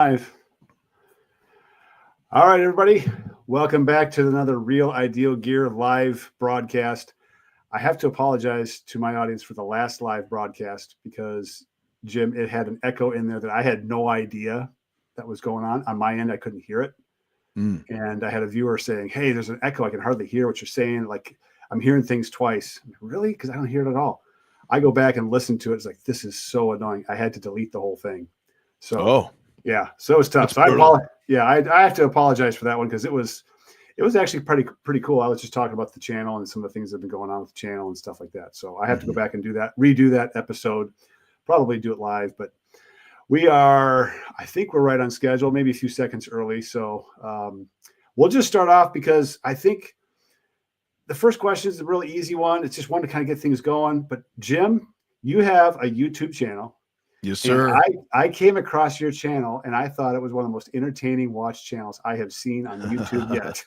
Live. All right, everybody. Welcome back to another Real Ideal Gear live broadcast. I have to apologize to my audience for the last live broadcast because, Jim, it had an echo in there that I had no idea that was going on my end. I couldn't hear it. And I had a viewer saying, hey, there's an echo. I can hardly hear what you're saying. Like, I'm hearing things twice. I'm like, really? Because I don't hear it at all. I go back and listen to it. It's like, this is so annoying. I had to delete the whole thing. So, yeah, so it was tough. So I have to apologize for that one because it was actually pretty cool. I was just talking about the channel and some of the things that have been going on with the channel and stuff like that. So I have to go back and redo that episode, probably do it live. But I think we're right on schedule, maybe a few seconds early. So we'll just start off because I think the first question is a really easy one. It's just one to kind of get things going. But Jim, you have a YouTube channel. Yes, sir. I came across your channel and I thought it was one of the most entertaining watch channels I have seen on YouTube yet.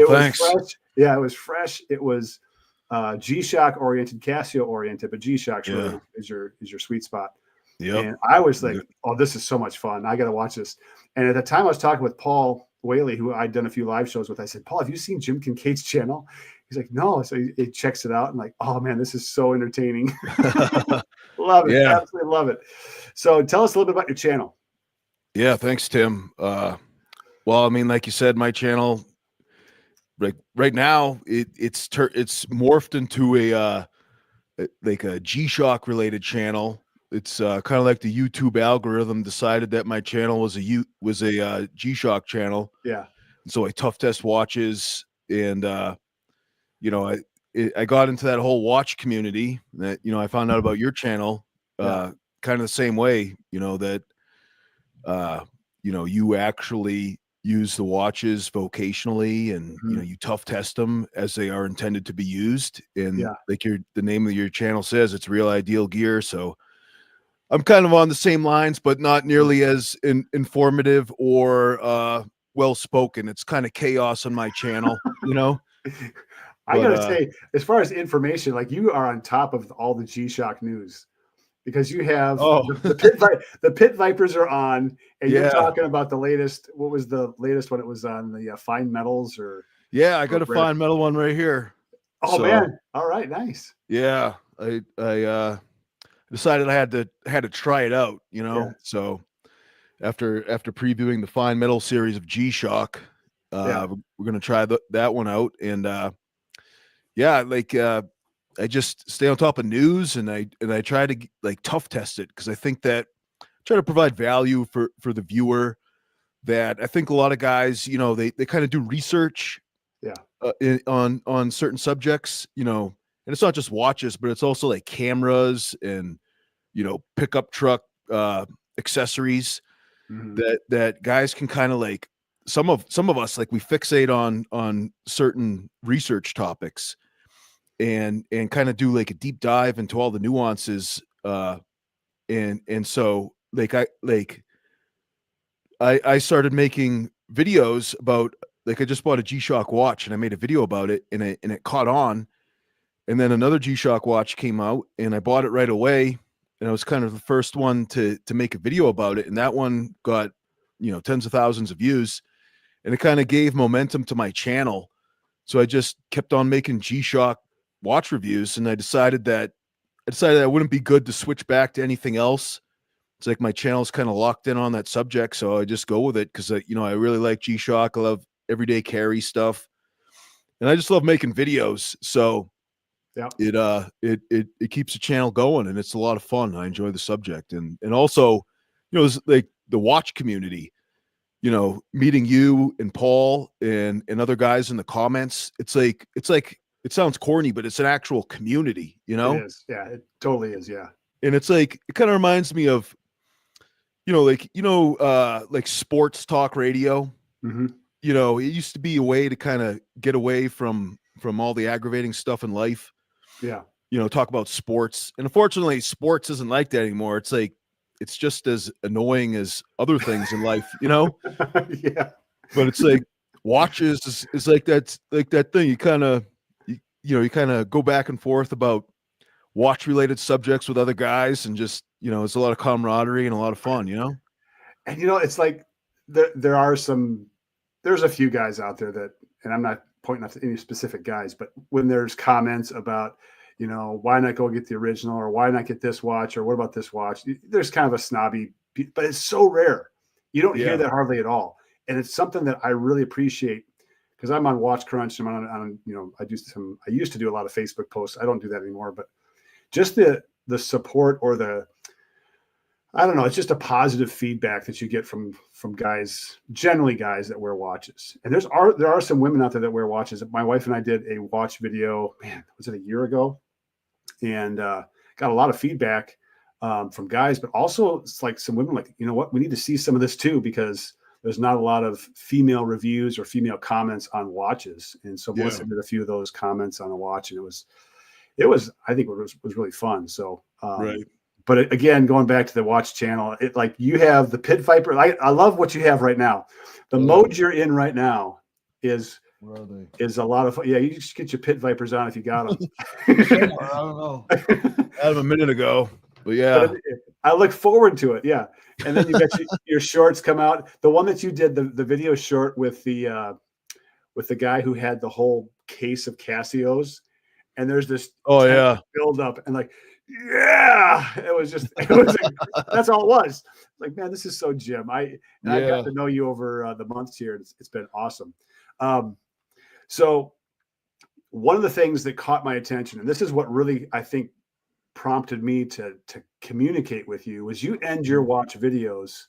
Thanks. Fresh. Yeah, it was fresh. It was G-Shock oriented, Casio oriented, but G-Shock is your sweet spot. Yep. And I was like, oh, this is so much fun. I got to watch this. And at the time I was talking with Paul Whaley, who I'd done a few live shows with. I said, Paul, have you seen Jim Kincade's channel? He's like, no. So he checks it out and like, oh man, this is so entertaining. Love it. Yeah. Absolutely love it. So tell us a little bit about your channel. Yeah. Thanks, Tim. Well, I mean, like you said, my channel, like right now it's morphed into a G-Shock related channel. It's kind of like the YouTube algorithm decided that my channel was a G-Shock channel. Yeah. And so I tough test watches and, I got into that whole watch community that, I found out about your channel, kind of the same way, that, you actually use the watches vocationally and, you tough test them as they are intended to be used. And like the name of your channel says, it's Real Ideal Gear. So I'm kind of on the same lines, but not nearly as informative or well-spoken. It's kind of chaos on my channel, I gotta say, as far as information, like you are on top of all the G-Shock news because you have the Pit Vipers are on, and you're talking about the latest. What was the latest one? It was on the fine metals, or I got a fine metal one right here. Oh man! All right, nice. Yeah, I decided I had to try it out. So after previewing the fine metal series of G-Shock, we're gonna try that one out and. I just stay on top of news and I try to like tough test it because I think that try to provide value for the viewer that I think a lot of guys, they kind of do research on certain subjects, and it's not just watches, but it's also like cameras and, pickup truck accessories that guys can kind of like some of us, like we fixate on certain research topics and kind of do like a deep dive into all the nuances. And so I started making videos about, like, I just bought a G-Shock watch and I made a video about it and it caught on. And then another G-Shock watch came out and I bought it right away. And I was kind of the first one to make a video about it. And that one got, tens of thousands of views. And it kind of gave momentum to my channel. So I just kept on making G-Shock watch reviews. And I decided that it wouldn't be good to switch back to anything else. It's like my channel's kind of locked in on that subject. So I just go with it because, I really like G-Shock. I love everyday carry stuff. And I just love making videos. So it keeps the channel going and it's a lot of fun. I enjoy the subject. And also, it's like the watch community. Meeting you and Paul and other guys in the comments, it's like it sounds corny, but it's an actual community, It is. Yeah, it totally is. Yeah. And it's like, it kind of reminds me of, like sports talk radio. It used to be a way to kind of get away from all the aggravating stuff in life. Yeah. Talk about sports. And unfortunately, sports isn't like that anymore. It's like, it's just as annoying as other things in life, Yeah. But it's like watches is like that thing. You kind of go back and forth about watch related subjects with other guys and just, it's a lot of camaraderie and a lot of fun, And it's like there's a few guys out there that, and I'm not pointing out to any specific guys, but when there's comments about, why not go get the original, or why not get this watch, or what about this watch? There's kind of a snobby, but it's so rare. You don't hear Yeah. that hardly at all. And it's something that I really appreciate, because I'm on Watch Crunch. I'm on I used to do a lot of Facebook posts. I don't do that anymore, but just the support, or I don't know, it's just a positive feedback that you get from guys, generally guys that wear watches. And there are some women out there that wear watches. My wife and I did a watch video, man, was it a year ago? And got a lot of feedback from guys, but also it's like some women like, you know what, we need to see some of this too, because there's not a lot of female reviews or female comments on watches. And so Melissa did a few of those comments on the watch, and it was, I think it was really fun. So, Right. But again, going back to the watch channel, it like you have the Pit Viper. I love what you have right now. The mode you're in right now is a lot of fun. Yeah, you just get your Pit Vipers on if you got them. I don't know. I had them a minute ago, but yeah. But I look forward to it. Yeah, and then you got your shorts come out. The one that you did, the video short with the guy who had the whole case of Casios, and there's this build up, and like, yeah, that's all it was. Like, man, this is so Jim. I got to know you over the months here. It's been awesome. So one of the things that caught my attention, and this is what really, I think, prompted me to communicate with you, was you end your watch videos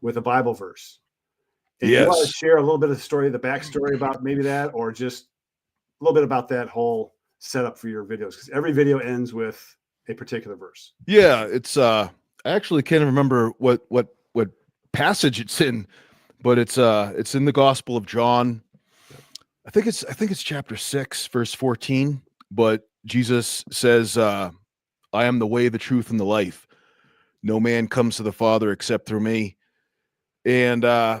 with a Bible verse. And you want to share a little bit of the story, the backstory about maybe that, or just a little bit about that whole setup for your videos, because every video ends with a particular verse. Yeah, it's I actually can't remember what passage it's in, but it's in the Gospel of John. I think it's chapter 6, verse 14. But Jesus says, "I am the way, the truth, and the life. No man comes to the Father except through me." And I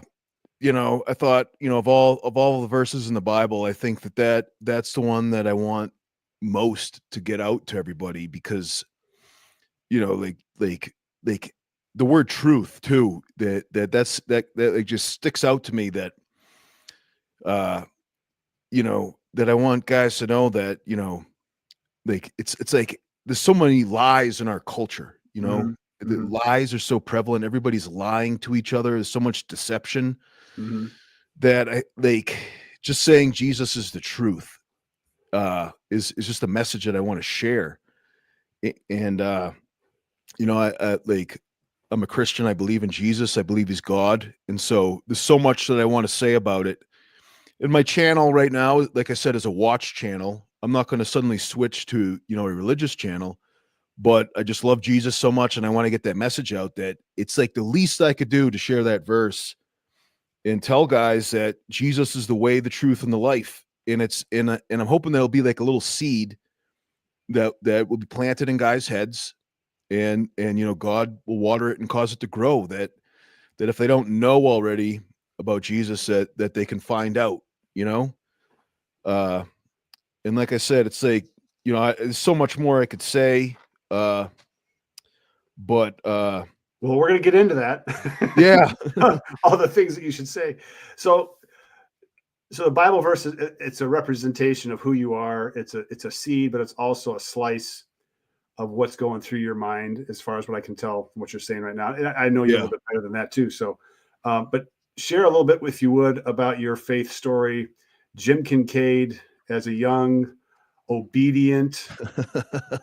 thought, of all the verses in the Bible, I think that's the one that I want most to get out to everybody, because like the word truth too, that just sticks out to me, that that I want guys to know that, like it's like there's so many lies in our culture, Mm-hmm. the lies are so prevalent. Everybody's lying to each other. There's so much deception that I like just saying Jesus is the truth is just a message that I want to share. And I'm a Christian. I believe in Jesus. I believe he's God. And so there's so much that I want to say about it. And my channel right now, like I said, is a watch channel. I'm not going to suddenly switch to, a religious channel, but I just love Jesus so much. And I want to get that message out, that it's like the least I could do to share that verse and tell guys that Jesus is the way, the truth, and the life. And and I'm hoping there'll be like a little seed that will be planted in guys' heads, and God will water it and cause it to grow, that if they don't know already about Jesus, that they can find out, and like I said, it's like, there's so much more I could say, but well, we're going to get into that. Yeah. All the things that you should say. So the Bible verse, it's a representation of who you are. It's a seed, but it's also a slice of what's going through your mind, as far as what I can tell from what you're saying right now. And I know you a little bit better than that too. So, but share a little bit, if you would, about your faith story. Jim Kinkade, as a young, obedient,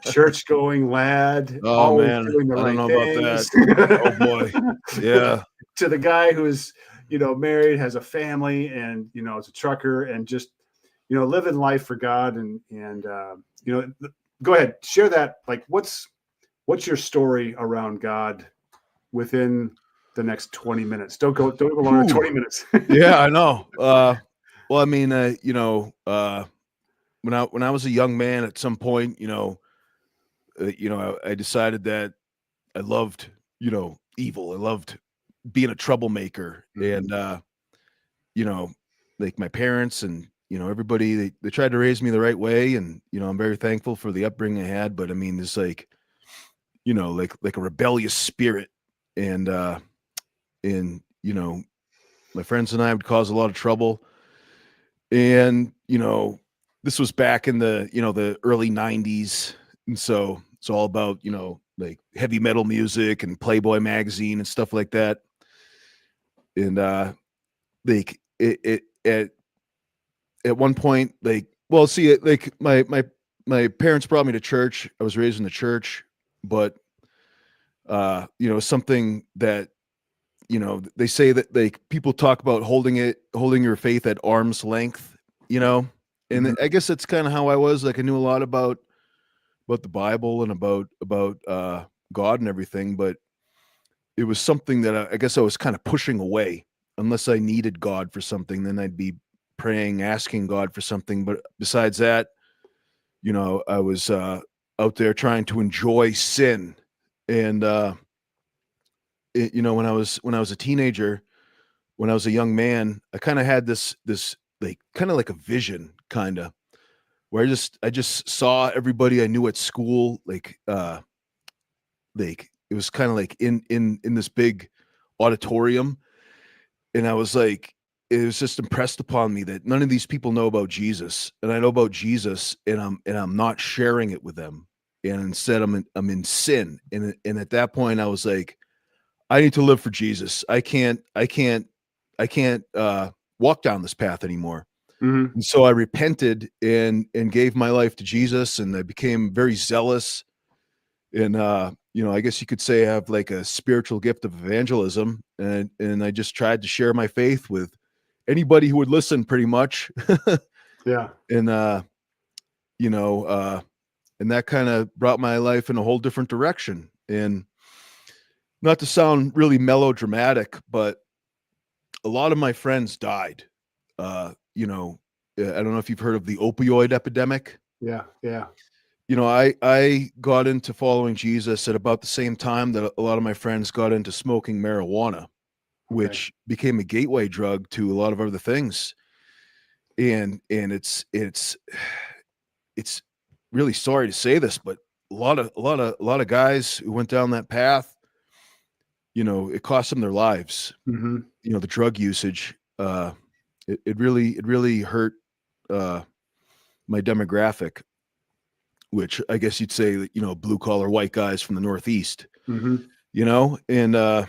church-going lad, always doing the right things. About that. Oh boy, yeah. To the guy who's married, has a family, and is a trucker, and just living life for God, and go ahead, share that. Like, what's your story around God within the next 20 minutes? Don't go longer than 20 minutes. Yeah, I know. Well, I mean, when I was a young man, at some point, I decided that I loved, evil. I loved being a troublemaker, and like my parents and everybody, they tried to raise me the right way, and I'm very thankful for the upbringing I had. But I mean, there's like, like a rebellious spirit, and and my friends and I would cause a lot of trouble. And this was back in the early 90s, and so it's all about like heavy metal music and Playboy magazine and stuff like that. And like at one point, like, well, see it, like my parents brought me to church. I was raised in the church, but something that they say that like people talk about holding your faith at arm's length, and Mhm. I guess that's kind of how I was. Like I knew a lot about the Bible and about God and everything, but it was something that I guess I was kind of pushing away. Unless I needed God for something, then I'd be praying, asking God for something. But besides that, I was out there trying to enjoy sin. And when I was a teenager, when I was a young man, I kind of had this like kind of like a vision, kind of where I just saw everybody I knew at school, like it was kind of like in this big auditorium, and I was like, it was just impressed upon me that none of these people know about Jesus, and I know about Jesus, and I'm not sharing it with them, and instead I'm in sin, and at that point I was like, I need to live for Jesus. I can't walk down this path anymore. Mhm. And so I repented and gave my life to Jesus, and I became very zealous. And I guess you could say I have like a spiritual gift of evangelism, and I just tried to share my faith with anybody who would listen, pretty much. Yeah. And you know, and that kind of brought my life in a whole different direction. And not to sound really melodramatic, but a lot of my friends died. I don't know if you've heard of the opioid epidemic. Yeah. Yeah. I got into following Jesus at about the same time that a lot of my friends got into smoking marijuana, Okay. which became a gateway drug to a lot of other things. And it's really, sorry to say this, but a lot of guys who went down that path, it cost them their lives. Mhm. The drug usage, it really hurt uh my demographic, which I guess you'd say that, blue collar white guys from the Northeast, Mhm. and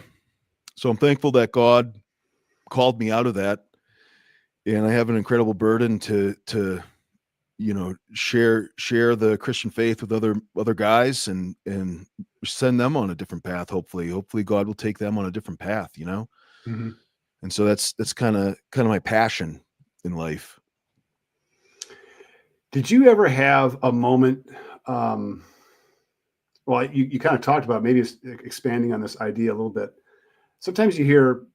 so I'm thankful that God called me out of that. And I have an incredible burden to share the Christian faith with other guys, and send them on a different path. Hopefully God will take them on a different path. Mhm. And so that's kind of my passion in life. Did you ever have a moment? Um, well, you kind of talked about maybe expanding on this idea a little bit. Sometimes you hear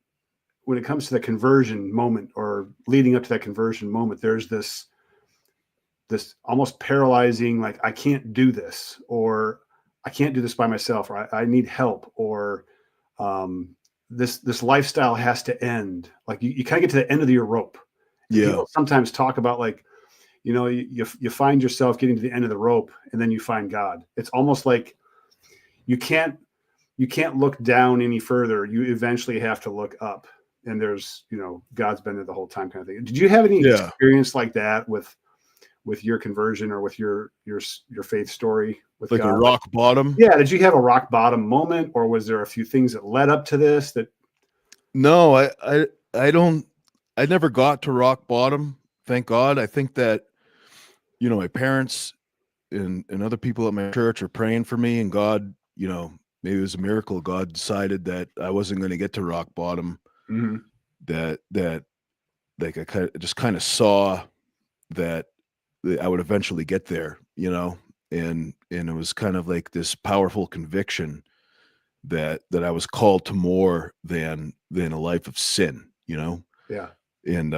when it comes to the conversion moment or leading up to that conversion moment, there's this almost paralyzing, like I can't do this, or I can't do this by myself, or I need help, or um, this lifestyle has to end. Like you kind of get to the end of your rope, and Yeah. people sometimes talk about like you find yourself getting to the end of the rope, and then you find God. It's almost like you can't you can't look down any further. You eventually have to look up, and there's God's been there the whole time, kind of thing. Did you have any Yeah. experience like that with your conversion or with your faith story with Like a God? Like, rock bottom. yeah, did you have a rock bottom moment, or was there a few things that led up to this that? No, I don't. I never got to rock bottom. Thank God. I think that my parents and other people at my church are praying for me, and God, maybe it was a miracle. God decided that I wasn't going to get to rock bottom. Mhm. That like just kind of saw that I would eventually get there. And it was kind of like this powerful conviction that I was called to more than a life of sin. Yeah. And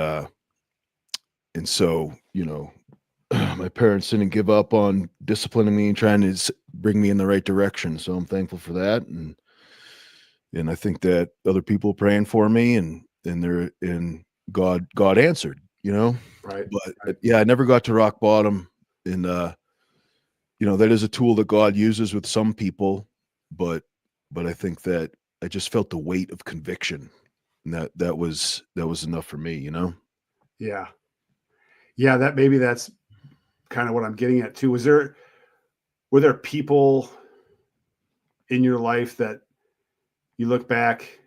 so my parents didn't give up on disciplining me and trying to bring me in the right direction. So I'm thankful for that. And I think that other people praying for me, and God answered. Right. But Right. yeah, I never got to rock bottom. And that is a tool that God uses with some people, but I think that I just felt the weight of conviction, and that was enough for me, you know. Yeah. Yeah, that's kind of what I'm getting at too. Were there people in your life that you look back,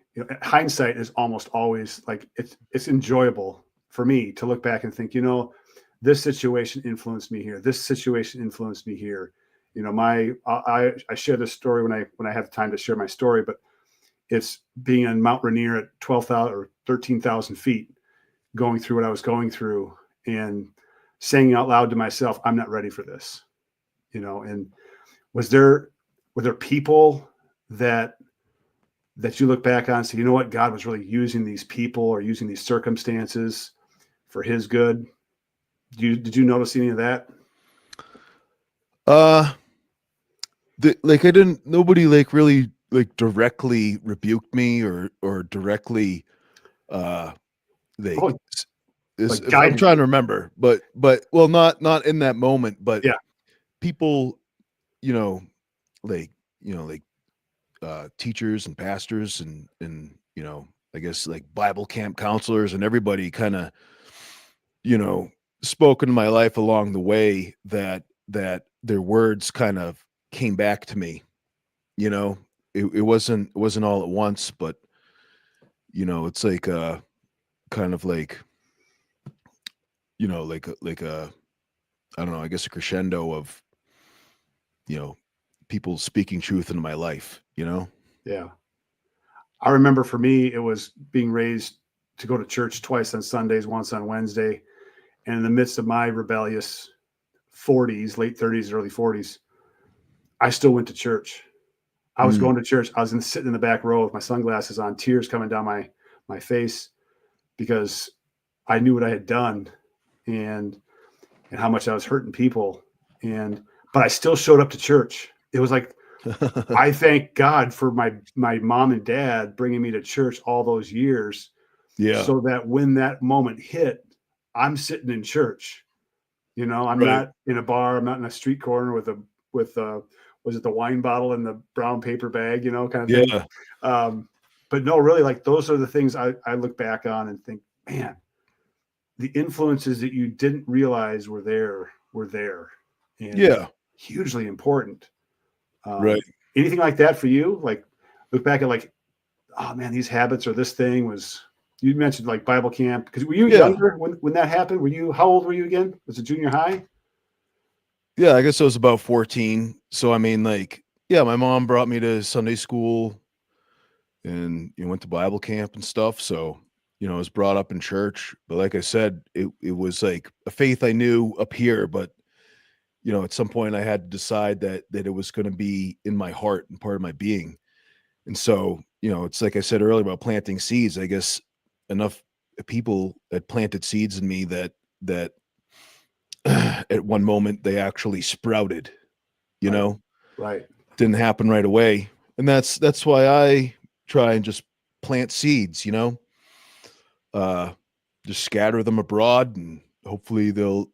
hindsight is almost always like it's enjoyable for me to look back and think, this situation influenced me here. This situation influenced me here. I share this story when I have time to share my story, but it's being on Mount Rainier at 12,000 or 13,000 feet, going through what I was going through and saying out loud to myself, I'm not ready for this, and were there people that you look back on and say, what, God was really using these people or using these circumstances for his good? Did you notice any of that? Like nobody like really like directly rebuked me or directly, like, Oh, is like if I'm guided trying you. to remember, but well, not in that moment, but Yeah. people, you know, like, like, teachers and pastors and, I guess like Bible camp counselors and everybody kind of, you know, spoke into my life along the way that their words kind of came back to me, you know. It wasn't all at once, but it's like kind of like, like a, I don't know, I guess a crescendo of, you know, people speaking truth into my life, you know? Yeah. I remember for me, it was being raised to go to church twice on Sundays, once on Wednesday. And in the midst of my rebellious 40s, late 30s, early 40s, I still went to church. I was Mm, going to church. I was sitting in the back row with my sunglasses on, tears coming down my face because I knew what I had done and how much I was hurting people. But I still showed up to church. It was like, I thank God for my mom and dad bringing me to church all those years, yeah, so that when that moment hit, I'm sitting in church. I'm right. not in a bar. I'm not in a street corner with was it the wine bottle in the brown paper bag, kind of thing. Yeah, Um, but no, really, like those are the things I look back on and think, man, the influences that you didn't realize were there, and yeah, hugely important. right. Anything like that for you? Like look back at like, oh man, these habits or this thing was. You mentioned like Bible camp because were you Yeah, younger when that happened? How old were you again? Was it junior high? yeah. I guess I was about 14. So I mean, like, yeah, my mom brought me to Sunday school and went to Bible camp and stuff. So I was brought up in church. But like I said, it was like a faith I knew up here, but at some point I had to decide that it was going to be in my heart and part of my being. And so, it's like I said earlier about planting seeds. I guess enough people had planted seeds in me that at one moment they actually sprouted, you Right, know, right, didn't happen right away. And that's why I try and just plant seeds, uh, just scatter them abroad and hopefully they'll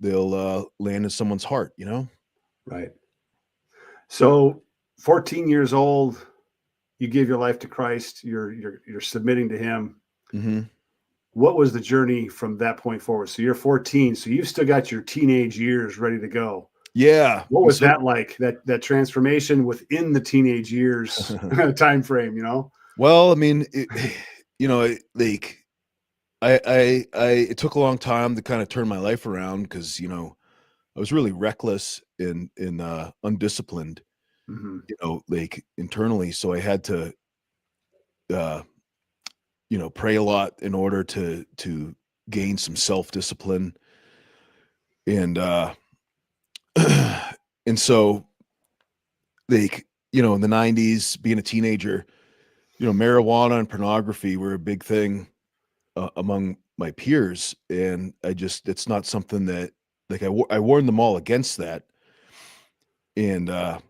land in someone's heart. right. So, 14 years old, you gave your life to Christ. You're submitting to Him. Hmm. What was the journey from that point forward? So you're 14, so you've still got your teenage years ready to go. Yeah. What And was so, that like? That transformation within the teenage years time frame? well, I mean, like it took a long time to kind of turn my life around because I was really reckless and undisciplined, Hmm. like internally. So I had to uh pray a lot in order to gain some self-discipline. And and so, like, in the 90s, being a teenager, marijuana and pornography were a big thing among my peers, and it's not something that, like, I warned them all against that. And at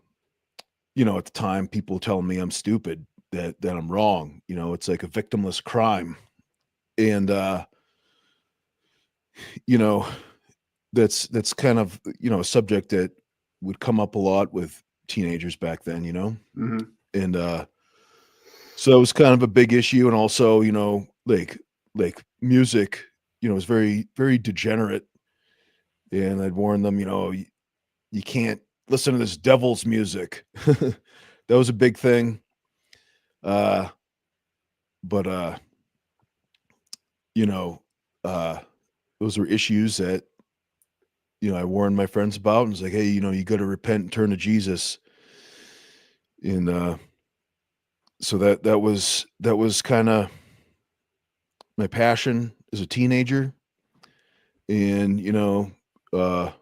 the time, people telling me I'm stupid, that I'm wrong. It's like a victimless crime. And you know that's kind of a subject that would come up a lot with teenagers back then. Hmm. And So it was kind of a big issue, and also, like music, is very, very degenerate. And I'd warn them, you can't listen to this devil's music. That was a big thing. Uh, but you know, uh, those were issues that I warned my friends about, and it's like, hey, you got to repent and turn to Jesus. And so that was kind of my passion as a teenager. And uh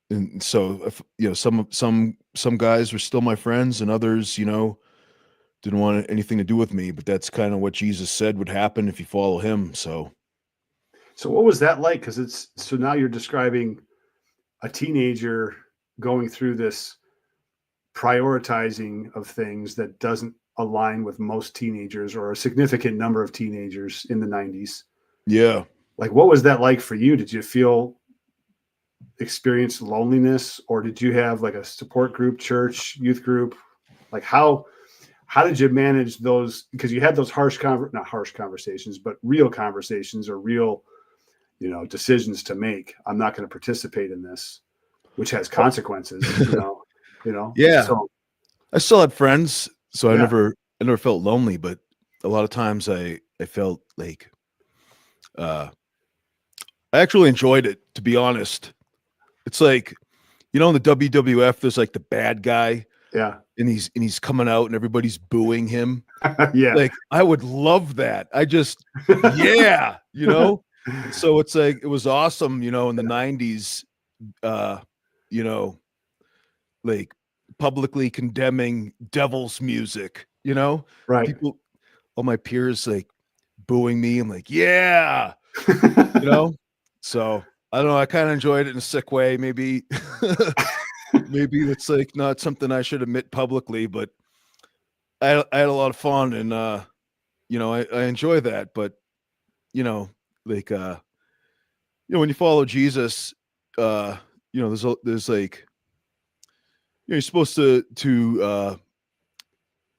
and so if, some guys were still my friends, and others didn't want anything to do with me, but that's kind of what Jesus said would happen if you follow him. So So what was that like? Because so now you're describing a teenager going through this prioritizing of things that doesn't align with most teenagers or a significant number of teenagers in the 90s. yeah. Like, what was that like for you? Did you experience loneliness, or did you have like a support group, church, youth group? Like, how did you manage those? Because you had those not harsh conversations, but real conversations or real, decisions to make. I'm not going to participate in this, which has consequences. Yeah, So I still had friends, so I yeah. never felt lonely, but a lot of times I felt like I actually enjoyed it, to be honest. It's like, in the WWF, there's like the bad guy, Yeah. and he's coming out and everybody's booing him. Yeah. Like, I would love that. Yeah, And so it's like, it was awesome, in the 90s, uh, you know, like publicly condemning devil's music, Right. people, all my peers, like booing me. I'm like, yeah, you know? So I don't know. I kind of enjoyed it in a sick way. Maybe, maybe it's like not something I should admit publicly, but I had a lot of fun, and, I enjoy that. But, like, when you follow Jesus, there's like, you're supposed to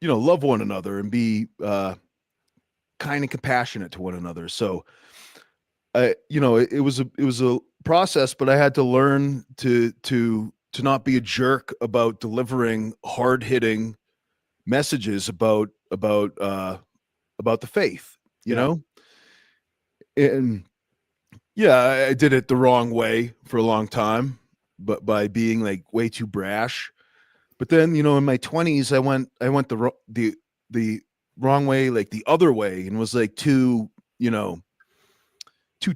love one another and be, kind and compassionate to one another. So it was a process, but I had to learn to not be a jerk about delivering hard hitting messages about the faith, Yeah. and yeah, I did it the wrong way for a long time, but by being like way too brash. But then, in my 20s, I went the wrong way, like the other way, and was like too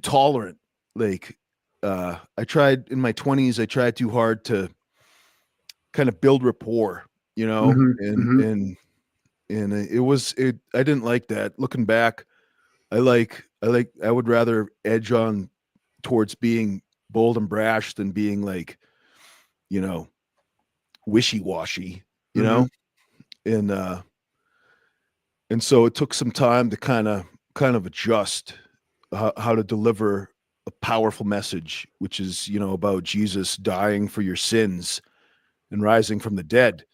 tolerant. Like, I tried in my 20s, I tried too hard to kind of build rapport, Hmm. and Hmm. I didn't like that. Looking back, I would rather edge on towards being bold and brash than being like, you know, wishy-washy, you Hmm. know? And so it took some time to kind of adjust how to deliver a powerful message, which is, about Jesus dying for your sins and rising from the dead.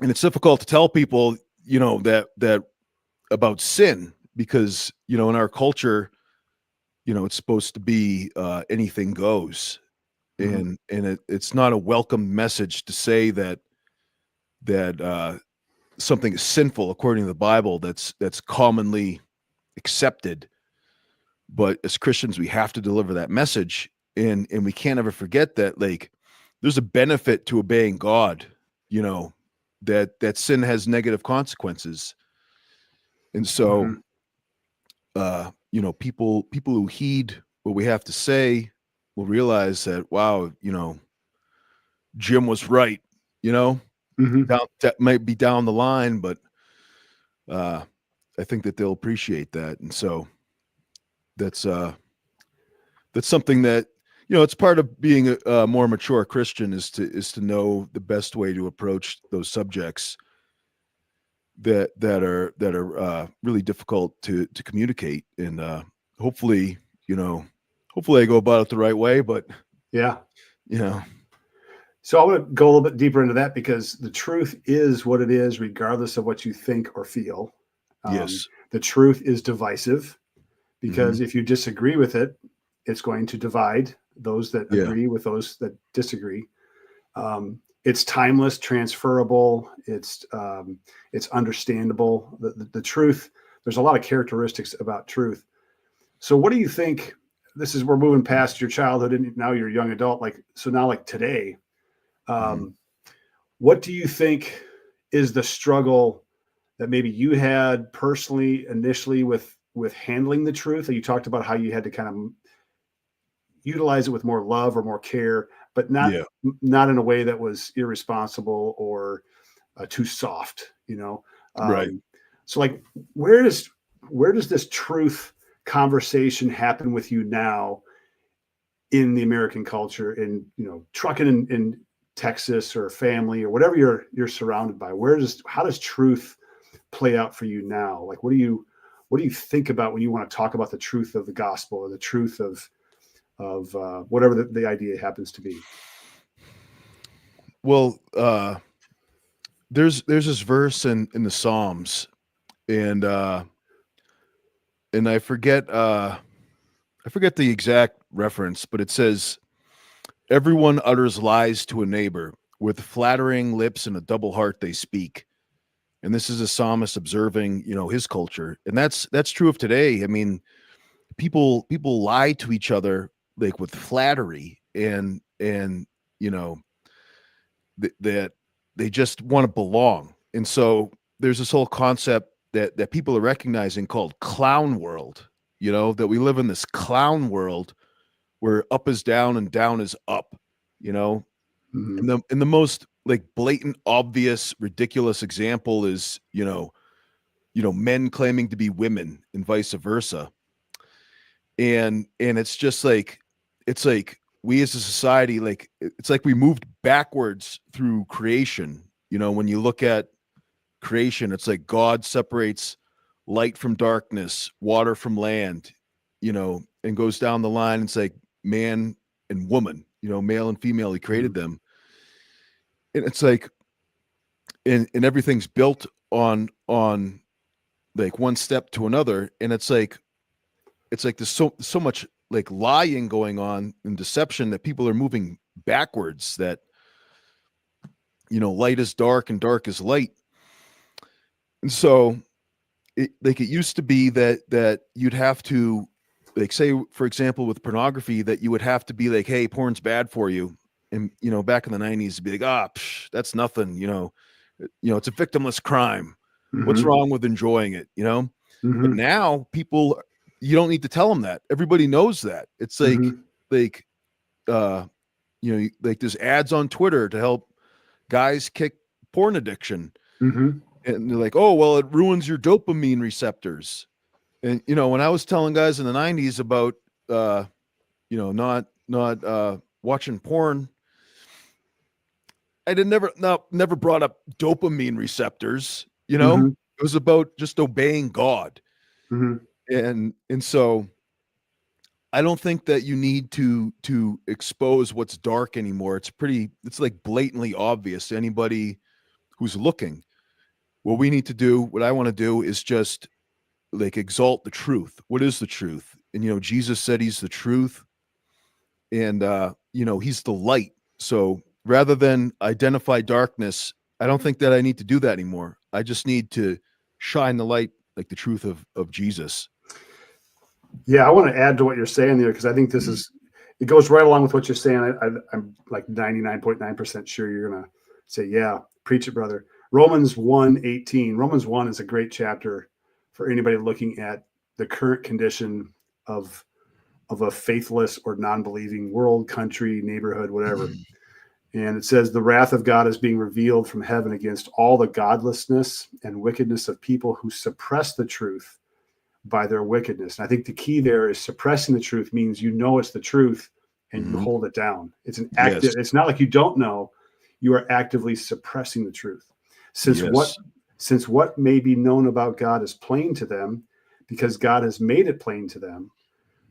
And it's difficult to tell people, that about sin, because, in our culture, it's supposed to be, anything goes. Hmm. It's not a welcome message to say that something is sinful according to the Bible, that's commonly accepted. But as Christians, we have to deliver that message, and we can't ever forget that, like, there's a benefit to obeying God, you know, that sin has negative consequences. And so, Hmm. people who heed what we have to say will realize that, wow, Jim was right, you know, Hmm. that might be down the line, but uh, I think that they'll appreciate that. And so that's that's something that, it's part of being a more mature Christian, is to know the best way to approach those subjects that are really difficult to communicate. And hopefully, you know hopefully I go about it the right way. But Yeah. you know So I want to go a little bit deeper into that because the truth is what it is, regardless of what you think or feel. Yes. The truth is divisive Hmm. because if you disagree with it, it's going to divide those that Yeah. agree with those that disagree. It's timeless, transferable. It's understandable. The truth. There's a lot of characteristics about truth. So, what do you think? This is we're moving past your childhood and now you're a young adult. Like so now, like today, Hmm. um, what do you think is the struggle that maybe you had personally initially with handling the truth? You talked about how you had to kind of utilize it with more love or more care, but Yeah. not in a way that was irresponsible or too soft. Right. Um, so like, where does this truth conversation happen with you now in the American culture, in trucking in Texas or family or whatever you're surrounded by? How does truth play out for you now? Like, what do you think about when you want to talk about the truth of the gospel or the truth of whatever the idea happens to be? Well, there's this verse in the Psalms, and I forget the exact reference, but it says, "Everyone utters lies to a neighbor. With flattering lips and a double heart they speak." And this is a psalmist observing, his culture, and that's true of today. I mean, people lie to each other like with flattery, and you know that they just want to belong. And so there's this whole concept that people are recognizing called clown world. That we live in this clown world where up is down and down is up. You know, Mm-hmm. and the most like blatant, obvious, ridiculous example is men claiming to be women and vice versa. And it's like we as a society, like it's like we moved backwards through creation. When you look at creation, it's like God separates light from darkness, water from land, and goes down the line. It's like man and woman, male and female, he created Mm-hmm. them. And it's like and everything's built on like one step to another. And it's like there's so much like lying going on and deception that people are moving backwards, that light is dark and dark is light. And so it used to be that you'd have to, like, say for example with pornography, that you would have to be like, hey, porn's bad for you. And back in the 90s it'd be like, that's nothing, it's a victimless crime. What's Mm-hmm. wrong with enjoying it? But Mm-hmm. now people, you don't need to tell them that. Everybody knows that. It's like uh like there's ads on Twitter to help guys kick porn addiction. Mm-hmm. And they're like, oh, well, it ruins your dopamine receptors. And when I was telling guys in the 90s about not watching porn, I did never brought up dopamine receptors. Mm-hmm. It was about just obeying God. Mm-hmm. And so I don't think that you need to expose what's dark anymore. It's like blatantly obvious to anybody who's looking. What I want to do is just like exalt the truth. What is the truth? And Jesus said he's the truth, and he's the light. So rather than identify darkness, I don't think that I need to do that anymore. I just need to shine the light, like the truth of Jesus. Yeah, I want to add to what you're saying there because I think it goes right along with what you're saying. I'm like 99.9% sure you're gonna say, yeah, preach it, brother. Romans 1:18. Romans 1 is a great chapter for anybody looking at the current condition of a faithless or non-believing world, country, neighborhood, whatever. And it says, the wrath of God is being revealed from heaven against all the godlessness and wickedness of people who suppress the truth by their wickedness. And I think the key there is suppressing the truth means it's the truth and you Mm-hmm. hold it down. It's an Yes. active, it's not like you don't know, you are actively suppressing the truth. Since what Yes. since what may be known about God is plain to them, because God has made it plain to them.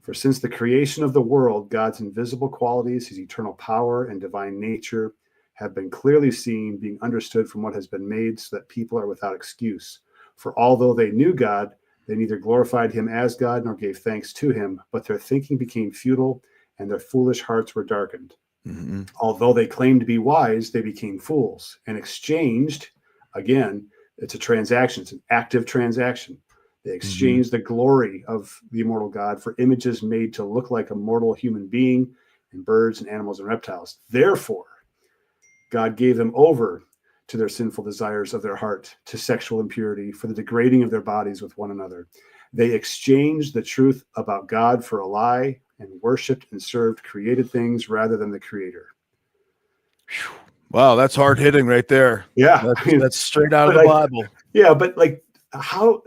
For since the creation of the world, God's invisible qualities, his eternal power and divine nature, have been clearly seen, being understood from what has been made, so that people are without excuse. For although they knew God, they neither glorified him as God nor gave thanks to him, but their thinking became futile and their foolish hearts were darkened. Mm-hmm. Although they claimed to be wise, they became fools and exchanged, again, it's a transaction, it's an active transaction. They exchanged the glory of the immortal God for images made to look like a mortal human being and birds and animals and reptiles. Therefore, God gave them over to their sinful desires of their heart, to sexual impurity, for the degrading of their bodies with one another. They exchanged the truth about God for a lie and worshiped and served created things rather than the Creator. Wow, that's hard hitting right there. Yeah, That's straight out of the Bible. Yeah, but like how,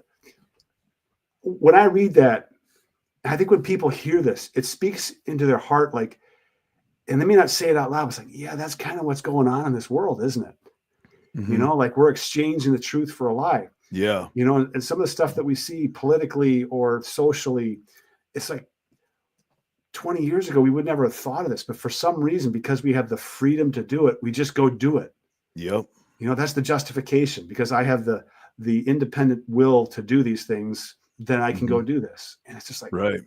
when I read that, I think when people hear this, it speaks into their heart, like, and they may not say it out loud, but it's like, yeah, that's kind of what's going on in this world, isn't it? Mm-hmm. You know, like we're exchanging the truth for a lie. Yeah. You know, and some of the stuff that we see politically or socially, it's like 20 years ago, we would never have thought of this, but for some reason, because we have the freedom to do it, we just go do it. Yep. You know, that's the justification, because I have the independent will to do these things, then I can go do this. And it's just like, right.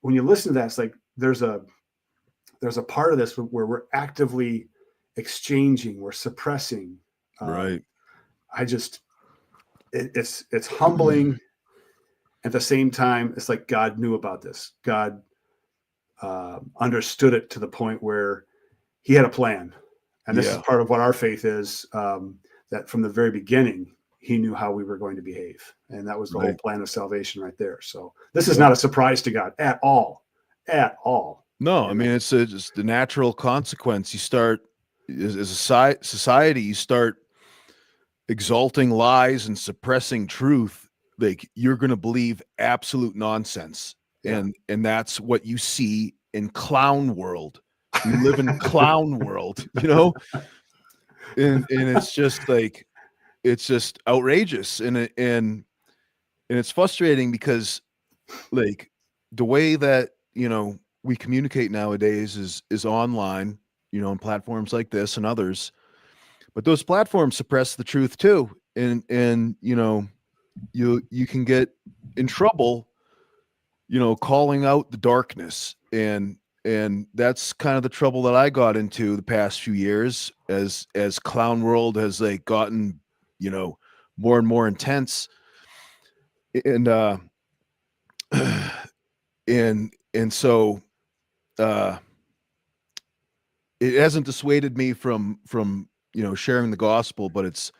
When you listen to that, it's like there's a part of this where we're actively exchanging, we're suppressing. Right. It's humbling. At the same time, it's like God knew about this. God understood it to the point where he had a plan. And this is part of what our faith is, that from the very beginning, he knew how we were going to behave. And that was the whole plan of salvation right there. So this is not a surprise to God at all. At all. No, I mean, it's just the natural consequence. You start, as a society, you start exalting lies and suppressing truth. Like, you're going to believe absolute nonsense. Yeah. And that's what you see in clown world. We live in clown world, you know? And it's just like, it's just outrageous. And it's frustrating because, like, the way that, you know, we communicate nowadays is online, you know, on platforms like this and others. But those platforms suppress the truth too. And you know, you can get in trouble, you know, calling out the darkness. And that's kind of the trouble that I got into the past few years as clown world has like gotten, you know, more and more intense. And and so it hasn't dissuaded me from you know, sharing the gospel, but it's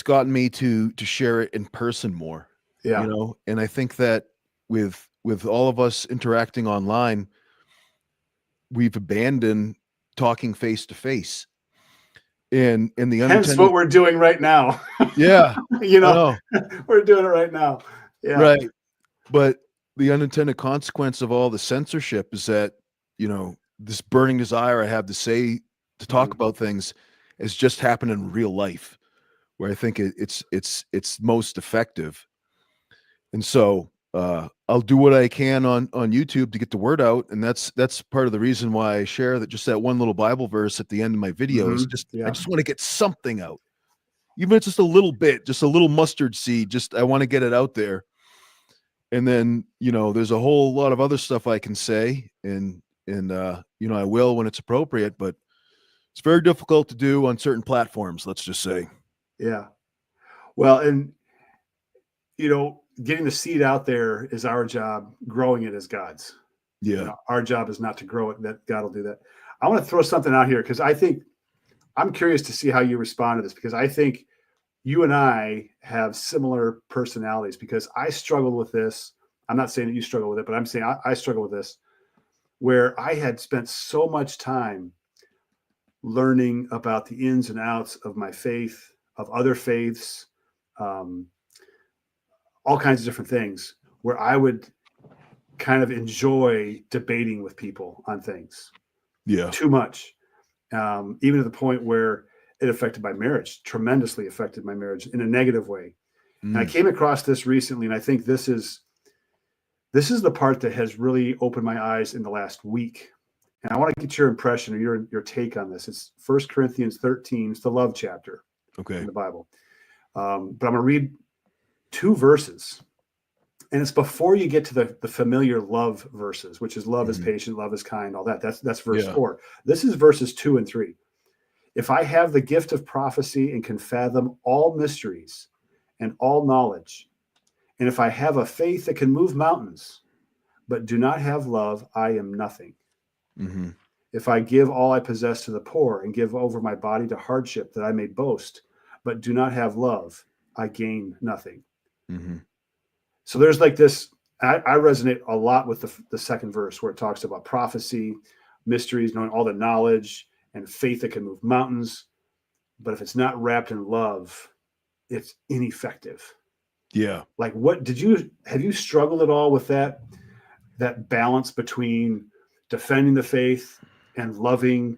gotten me to share it in person more. Yeah. You know, and I think that with all of us interacting online, we've abandoned talking face to face. And the Hence unintended, what we're doing right now. yeah, You I know, know. we're doing it right now. Yeah. Right. But the unintended consequence of all the censorship is that, you know, this burning desire I have to say, to talk about things, has just happened in real life, where I think it's most effective. And so I'll do what I can on YouTube to get the word out, and that's part of the reason why I share that, just that one little Bible verse at the end of my videos. I just want to get something out, even if it's just a little bit, just a little mustard seed. Just, I want to get it out there. And then, you know, there's a whole lot of other stuff I can say, and you know, I will when it's appropriate, but it's very difficult to do on certain platforms, let's just say. Yeah. Well, and you know, getting the seed out there is our job. Growing it is God's. Yeah. You know, our job is not to grow it. That God will do that. I want to throw something out here, because I think I'm curious to see how you respond to this, because I think you and I have similar personalities, because I struggled with this. I'm not saying that you struggle with it, but I'm saying I struggle with this, where I had spent so much time learning about the ins and outs of my faith, of other faiths, all kinds of different things, where I would kind of enjoy debating with people on things. Yeah. Too much. Even to the point where it affected my marriage, tremendously affected my marriage in a negative way. And I came across this recently, and I think this is the part that has really opened my eyes in the last week. And I want to get your impression or your take on this. It's 1 Corinthians 13. It's the love chapter Okay. in the Bible. But I'm going to read 2 verses. And it's before you get to the familiar love verses, which is love is patient, love is kind, all that. That's verse 4. This is verses 2 and 3. If I have the gift of prophecy and can fathom all mysteries and all knowledge, and if I have a faith that can move mountains, but do not have love, I am nothing. Mm-hmm. If I give all I possess to the poor and give over my body to hardship that I may boast, but do not have love, I gain nothing. Mm-hmm. So there's like this, I resonate a lot with the second verse where it talks about prophecy, mysteries, knowing all the knowledge and faith that can move mountains. But if it's not wrapped in love, it's ineffective. Yeah. Like have you struggled at all with that balance between defending the faith and loving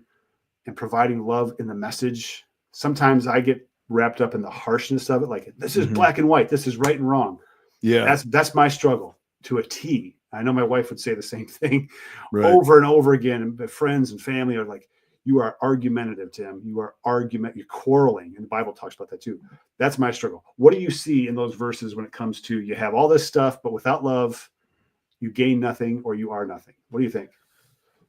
and providing love in the message? Sometimes I get wrapped up in the harshness of it. Like, this is black and white. This is right and wrong. Yeah. That's my struggle to a T. I know my wife would say the same thing Right. over and over again. And friends and family are like, you are argumentative, Tim. You're quarreling. And the Bible talks about that too. That's my struggle. What do you see in those verses when it comes to, you have all this stuff, but without love, you gain nothing or you are nothing? What do you think?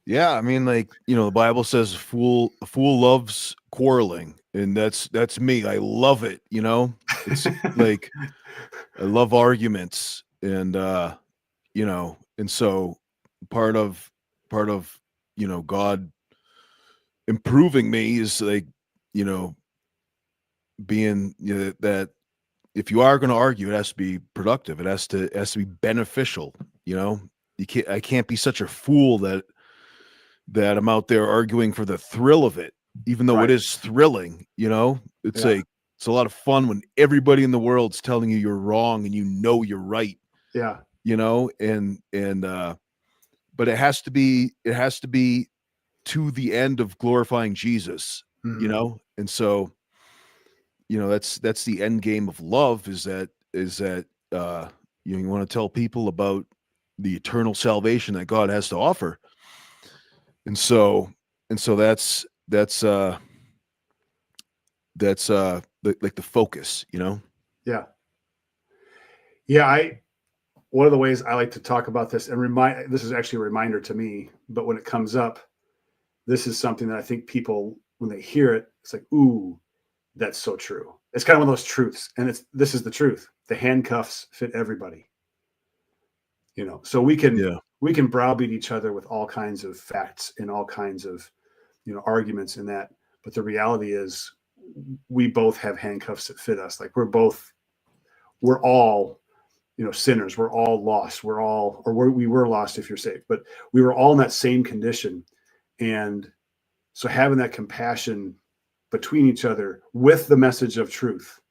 Yeah, I mean, like, the Bible says a fool loves quarreling, and that's me. I love it, It's like I love arguments, and and so part of God improving me is like, being that if you are going to argue, it has to be productive. It has to be beneficial, I can't be such a fool that I'm out there arguing for the thrill of it, even though it is thrilling, it's like, it's a lot of fun when everybody in the world's telling you you're wrong and you're right. Yeah. But it has to be to the end of glorifying Jesus, and so, that's the end game of love, is that you want to tell people about the eternal salvation that God has to offer. And so that's like the focus, Yeah. One of the ways I like to talk about this and this is actually a reminder to me, but when it comes up, this is something that I think people, when they hear it, it's like, ooh, that's so true. It's kind of one of those truths. And this is the truth. The handcuffs fit everybody. So we can browbeat each other with all kinds of facts and all kinds of, arguments in that. But the reality is we both have handcuffs that fit us. Like we're all, sinners. We're all lost. We were lost if you're saved, but we were all in that same condition. And so having that compassion between each other with the message of truth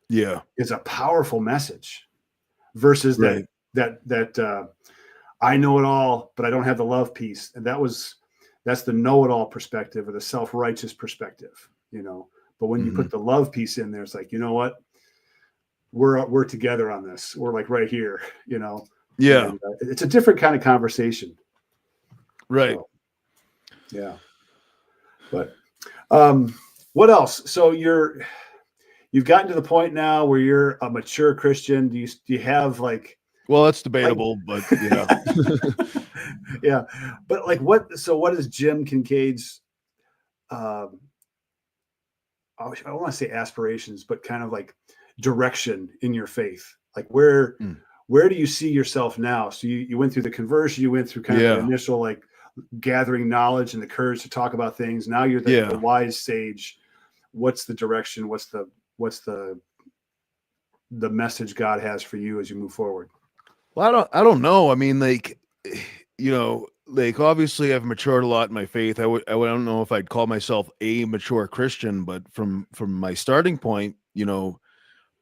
is a powerful message versus that I know it all, but I don't have the love piece. And that's the know-it-all perspective or the self-righteous perspective, but when you put the love piece in there, it's like, you know what, we're together on this. We're like right here, Yeah. And, it's a different kind of conversation. Right. So, yeah. But what else? So you've gotten to the point now where you're a mature Christian. Do you have like, well, that's debatable, but yeah. Yeah. But like what is Jim Kinkade's I don't want to say aspirations, but kind of like direction in your faith? Like where do you see yourself now? So you went through the conversion, you went through kind of the initial like gathering knowledge and the courage to talk about things. Now you're the wise sage. What's the direction? What's the message God has for you as you move forward? Well, I don't know. I mean, like, like obviously I've matured a lot in my faith. I don't know if I'd call myself a mature Christian, but from my starting point,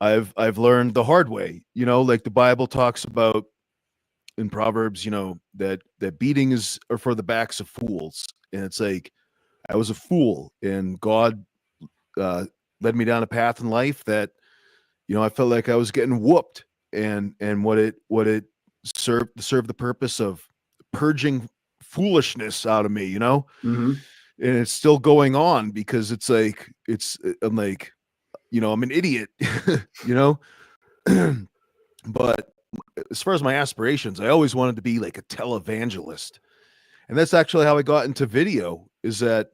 I've learned the hard way, like the Bible talks about in Proverbs, that beating are for the backs of fools. And it's like, I was a fool, and God led me down a path in life that, I felt like I was getting whooped, and what it served the purpose of purging foolishness out of me, you know? Mm-hmm. And it's still going on because it's like, I'm like, you know, I'm an idiot, you know? But as far as my aspirations, I always wanted to be like a televangelist. And that's actually how I got into video, is that,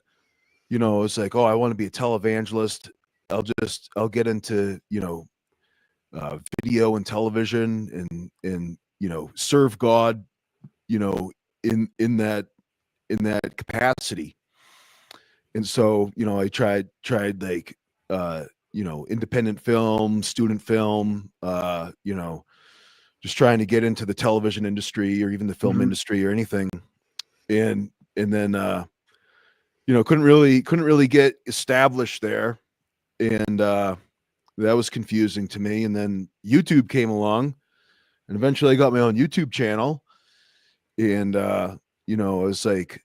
you know, it's like, oh, I want to be a televangelist. I'll get into, you know, video and television and, you know, serve God, you know, in that capacity. And so, you know, I tried like, you know, independent film, student film, you know, just trying to get into the television industry or even the film Mm-hmm. industry or anything. And then, you know, couldn't really get established there. And, that was confusing to me. And then YouTube came along, and eventually I got my own YouTube channel. And, you know, I was like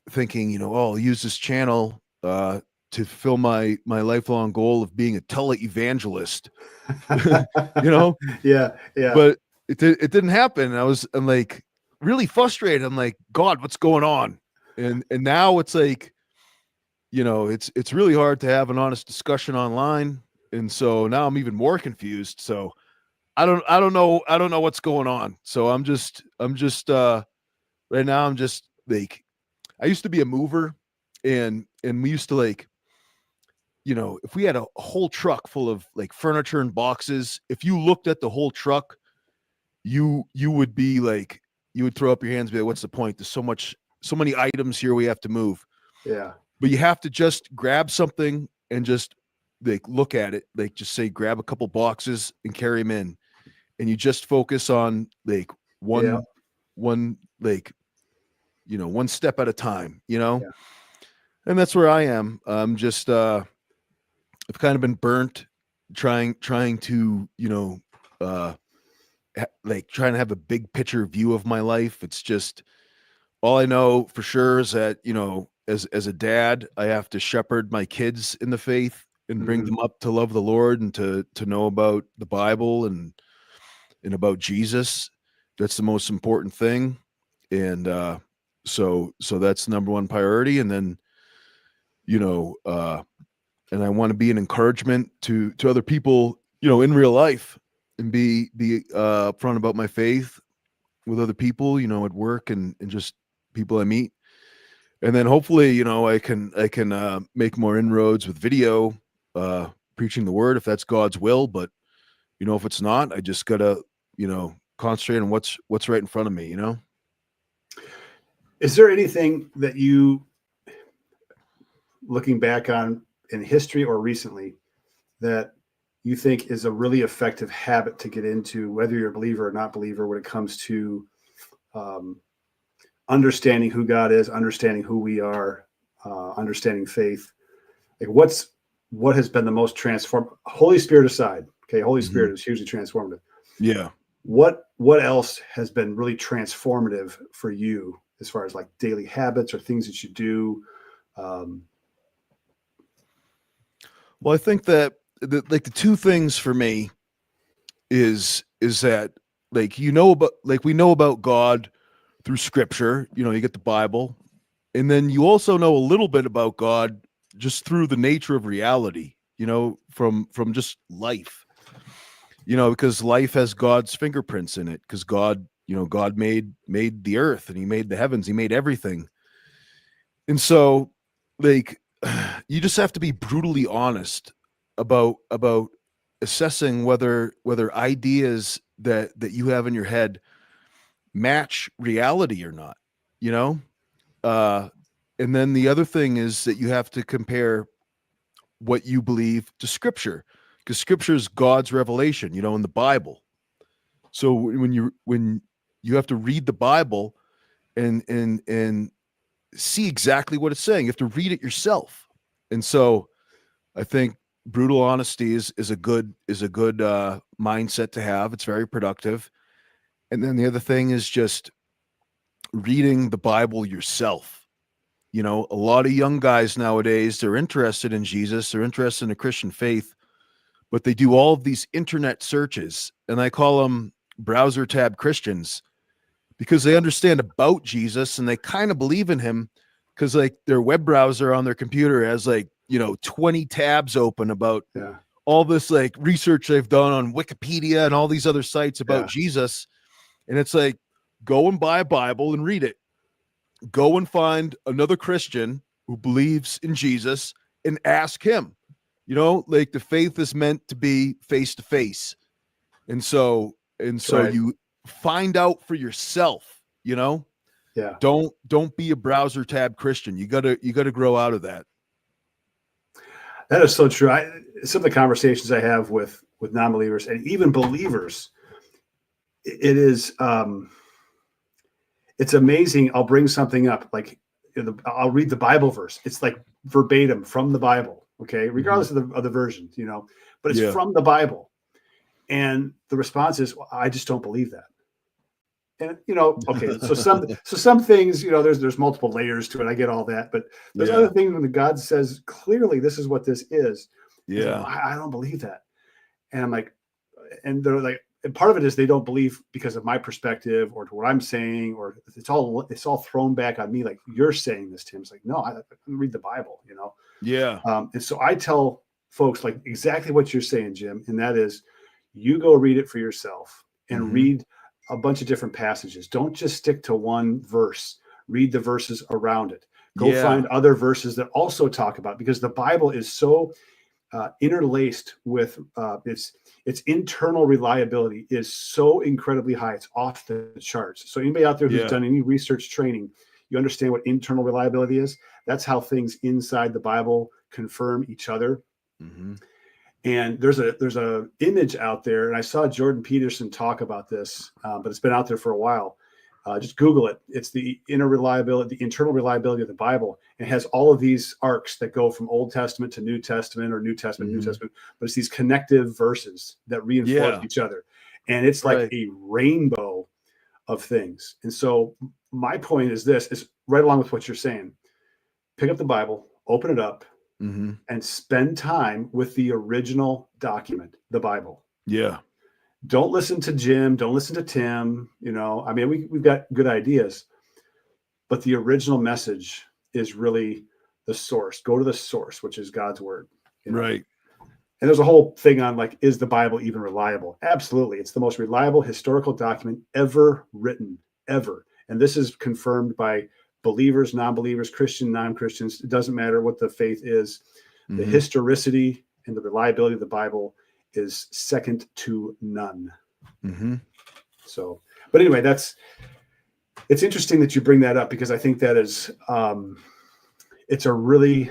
thinking, you know, oh, I'll use this channel, to fulfill my lifelong goal of being a televangelist, you know, Yeah. Yeah. but it didn't happen. I'm like really frustrated. I'm like, God, what's going on? And now it's like, you know, it's really hard to have an honest discussion online. And so now I'm even more confused. So I don't know what's going on. So I'm just right now I'm just like, I used to be a mover, and we used to like, you know, if we had a whole truck full of like furniture and boxes, if you looked at the whole truck, you would be like, you would throw up your hands and be like, what's the point? There's so many items here we have to move. Yeah. But you have to just grab something and just like look at it, like just say grab a couple boxes and carry them in, and you just focus on like Yeah. one like, you know, one step at a time, you know. Yeah. And that's where I am. I'm just I've kind of been burnt trying to, you know, like trying to have a big picture view of my life. It's just, all I know for sure is that, you know, as a dad, I have to shepherd my kids in the faith and bring Mm-hmm. them up to love the Lord and to know about the Bible and about Jesus. That's the most important thing. And so that's number one priority. And then, you know, and I want to be an encouragement to other people, you know, in real life, and be upfront about my faith with other people, you know, at work and just people I meet. And then hopefully, you know, I can make more inroads with video, preaching the word, if that's God's will. But, you know, if it's not, I just gotta, you know, concentrate on what's right in front of me, you know. Is there anything that you, looking back on in history or recently, that you think is a really effective habit to get into, whether you're a believer or not believer, when it comes to um, understanding who God is, understanding who we are, understanding faith? Like what has been the most transform? Holy Spirit aside, okay, Holy Mm-hmm. Spirit is hugely transformative. Yeah. What else has been really transformative for you as far as like daily habits or things that you do? Um, Well, I think that like the two things for me is that, like, you know, about, like, we know about God through scripture, you know, you get the Bible, and then you also know a little bit about God just through the nature of reality, you know, from just life, you know, because life has God's fingerprints in it, because God, you know, God made the earth, and he made the heavens, he made everything. And so, like, you just have to be brutally honest about assessing whether ideas that you have in your head match reality or not, you know. uh and then the other thing is that you have to compare what you believe to scripture, because scripture is God's revelation, you know, in the Bible. So when you have to read the Bible and see exactly what it's saying, you have to read it yourself. And so I think brutal honesty is a good mindset to have. It's very productive. And then the other thing is just reading the Bible yourself. You know, a lot of young guys nowadays, they're interested in Jesus, they're interested in the Christian faith, but they do all of these internet searches, and I call them browser tab Christians. because they understand about Jesus and they kind of believe in him, because like their web browser on their computer has like, 20 tabs open about Yeah. all this like research they've done on Wikipedia and all these other sites about Yeah. Jesus. And it's like, go and buy a Bible and read it. Go and find another Christian who believes in Jesus and ask him. Like the faith is meant to be face to face. And so Right. you find out for yourself, Yeah. Don't be a browser tab Christian. You gotta grow out of that. That is so true. Some of the conversations I have with non-believers and even believers, it is it's amazing. I'll bring something up, like I'll read the Bible verse. It's like verbatim from the Bible, okay, regardless of the version, but it's from the Bible. And the response is, well, I just don't believe that. And okay, so some things, there's multiple layers to it. I get all that, but there's other things when God says clearly this is what this is. Yeah, Like, I don't believe that. And I'm like, and they're like, and part of it is they don't believe because of my perspective or to what I'm saying, or it's all thrown back on me. Like, you're saying this, Tim. It's like, no, I read the Bible, Yeah. And so I tell folks like exactly what you're saying, Jim, and that is, you go read it for yourself and read a bunch of different passages. Don't just stick to one verse. Read the verses around it. Go find other verses that also talk about, because the Bible is so interlaced with its internal reliability is so incredibly high. It's off the charts. So anybody out there who's done any research training, you understand what internal reliability is. That's how things inside the Bible confirm each other. And there's a image out there, and I saw Jordan Peterson talk about this, but it's been out there for a while. Just Google it. It's the internal reliability of the Bible. It has all of these arcs that go from Old Testament to New Testament, or New Testament, New Testament, but it's these connective verses that reinforce each other. And it's like a rainbow of things. And so my point is this, is right along with what you're saying. Pick up the Bible, open it up, and spend time with the original document, the Bible. Yeah. Don't listen to Jim. Don't listen to Tim. I mean, we've got good ideas, but the original message is really the source. Go to the source, which is God's word. Right. And there's a whole thing on like, is the Bible even reliable? Absolutely. It's the most reliable historical document ever written, ever. And this is confirmed by believers, non-believers, Christian, non-Christians. It doesn't matter what the faith is. The historicity and the reliability of the Bible is second to none. So, but anyway, it's interesting that you bring that up, because I think that is, it's a really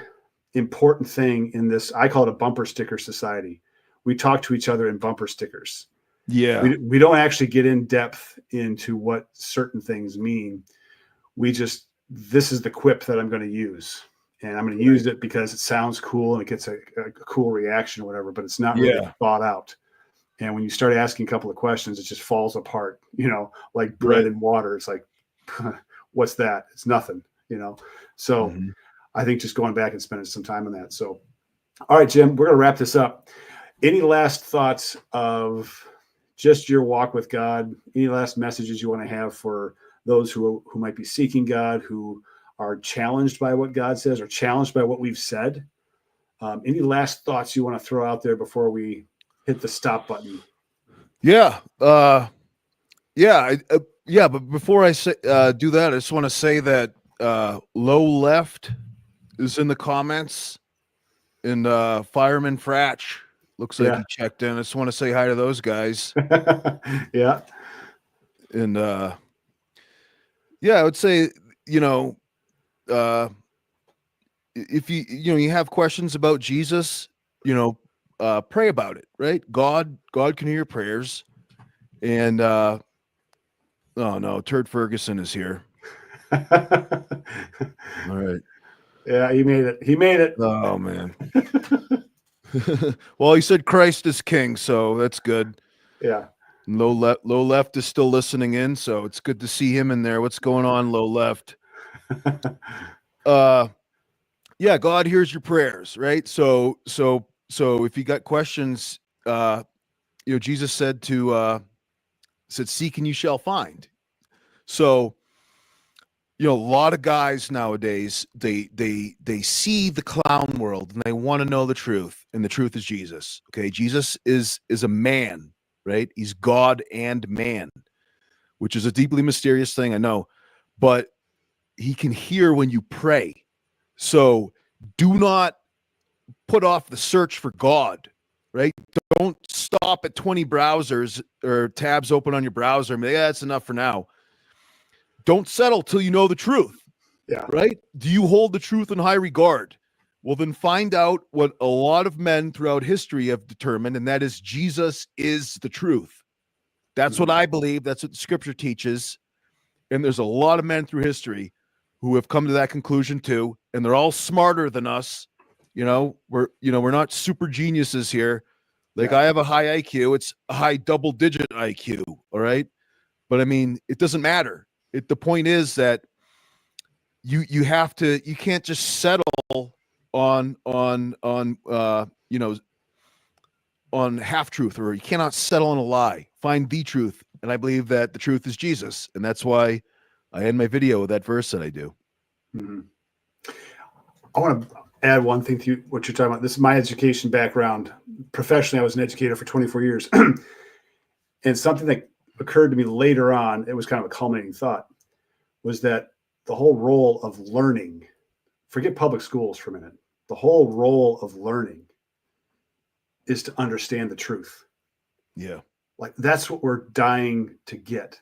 important thing in this. I call it a bumper sticker society. We talk to each other in bumper stickers. Yeah. We don't actually get in depth into what certain things mean. This is the quip that I'm going to use. And I'm going to use it because it sounds cool and it gets a cool reaction or whatever, but it's not really thought out. And when you start asking a couple of questions, it just falls apart, like bread and water. It's like, what's that? It's nothing, So I think just going back and spending some time on that. So, all right, Jim, we're going to wrap this up. Any last thoughts of just your walk with God? Any last messages you want to have for those who might be seeking God, who are challenged by what God says or challenged by what we've said? Any last thoughts you want to throw out there before we hit the stop button? But before I say do that, I just want to say that Low Left is in the comments, and Fireman Fratch looks like he checked in. I just want to say hi to those guys. Yeah. And I would say, if you have questions about Jesus, pray about it, right? God can hear your prayers. And oh no, Turd Ferguson is here. All right. Yeah, he made it. Oh man. Well, he said Christ is king, so that's good. Yeah. Low left is still listening in, so it's good to see him in there. What's going on, Low Left? God hears your prayers, right? So if you got questions, Jesus said seek and you shall find. So, you know, a lot of guys nowadays, they see the clown world and they want to know the truth, and the truth is Jesus. Okay, Jesus is a man, right? He's God and man, which is a deeply mysterious thing, I know, but he can hear when you pray. So do not put off the search for God, right? Don't stop at 20 browsers or tabs open on your browser and be, yeah, that's enough for now. Don't settle till you know the truth. Yeah. Right? Do you hold the truth in high regard? Well, then find out what a lot of men throughout history have determined, and that is Jesus is the truth. That's what I believe. That's what the scripture teaches. And there's a lot of men through history who have come to that conclusion too, and they're all smarter than us. We're not super geniuses here. Like, I have a high IQ. It's a high double-digit IQ, all right? But I mean, it doesn't matter. The point is that you can't just settle on half truth, or you cannot settle on a lie. Find the truth. And I believe that the truth is Jesus. And that's why I end my video with that verse that I do. Mm-hmm. I want to add one thing to what you're talking about. This is my education background. Professionally, I was an educator for 24 years. And something that occurred to me later on, it was kind of a culminating thought, was that the whole role of learning, forget public schools for a minute, the whole role of learning is to understand the truth. Yeah. Like, that's what we're dying to get.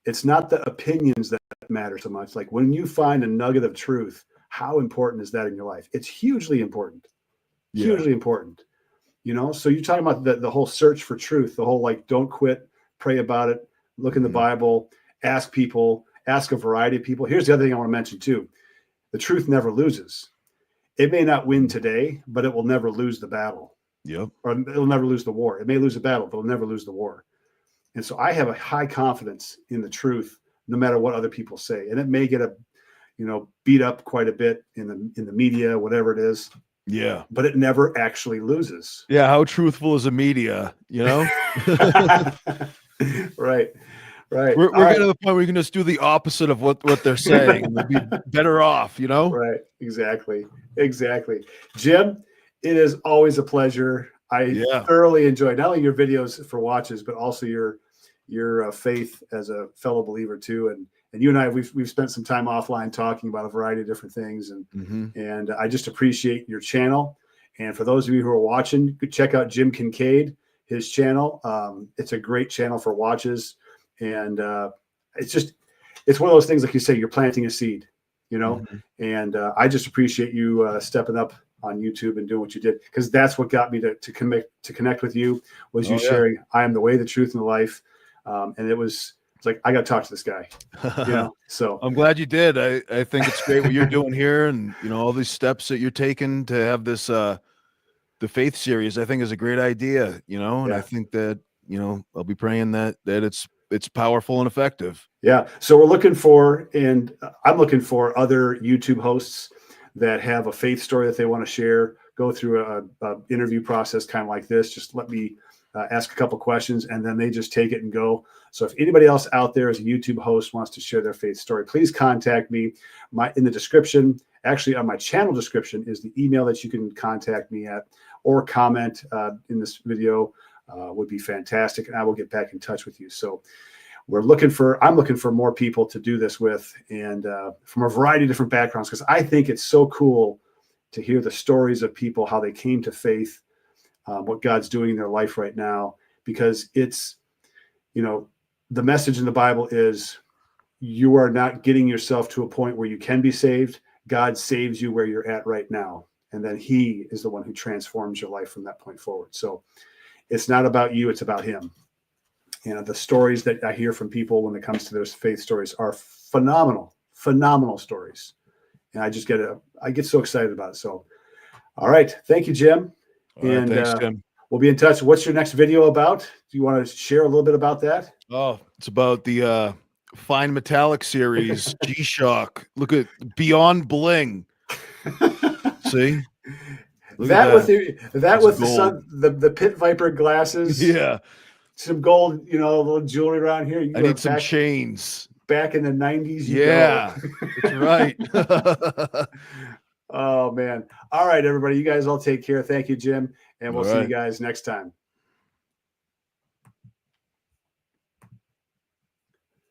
It's not the opinions that matter so much. Like, when you find a nugget of truth, how important is that in your life? It's hugely important. Hugely important. So you're talking about the whole search for truth, the whole, like, don't quit, pray about it, look in the Bible, ask people, ask a variety of people. Here's the other thing I want to mention too. The truth never loses. It may not win today, but it will never lose the battle. Yep. Or it'll never lose the war. It may lose the battle, but it'll never lose the war. And so I have a high confidence in the truth, no matter what other people say. And it may get beat up quite a bit in the media, whatever it is. Yeah. But it never actually loses. Yeah. How truthful is the media, Right. Right. We're getting to the point where we can just do the opposite of what they're saying, and we'll be better off, Right. Exactly. Jim, it is always a pleasure. I thoroughly enjoy not only your videos for watches, but also your faith as a fellow believer too. And you and I, we've spent some time offline talking about a variety of different things, and I just appreciate your channel. And for those of you who are watching, check out Jim Kinkade, his channel. It's a great channel for watches, and it's one of those things, like you say, you're planting a seed, and I just appreciate you stepping up on YouTube and doing what you did, because that's what got me to connect with you, was you sharing, I am the way, the truth, and the life. And it's like, I got to talk to this guy, so I'm glad you did. I think it's great what you're doing here, and all these steps that you're taking to have this the faith series, I think, is a great idea, and I think that I'll be praying that it's powerful and effective. Yeah. So I'm looking for other YouTube hosts that have a faith story that they want to share, go through a interview process kind of like this. Just let me ask a couple questions, and then they just take it and go. So if anybody else out there as a YouTube host wants to share their faith story, please contact me. In the description, actually on my channel description, is the email that you can contact me at, or comment in this video would be fantastic, and I will get back in touch with you. So I'm looking for more people to do this with, and from a variety of different backgrounds, because I think it's so cool to hear the stories of people, how they came to faith, what God's doing in their life right now, because it's, the message in the Bible is, you are not getting yourself to a point where you can be saved. God saves you where you're at right now. And then he is the one who transforms your life from that point forward. So it's not about you, it's about him. The stories that I hear from people when it comes to their faith stories are phenomenal stories. And I get so excited about it. So, all right. Thank you, Jim. And thanks, Jim. We'll be in touch. What's your next video about? Do you want to share a little bit about that? Oh, it's about the Fine Metallic series, G-Shock. Look at Beyond Bling. See? Look with the Pit Viper glasses. Yeah. Some gold, little jewelry around here. I need some chains. back in the 90s you Yeah, go. that's right. Oh man. All right, everybody. You guys all take care. Thank you, Jim. And we'll All see you right. guys next time.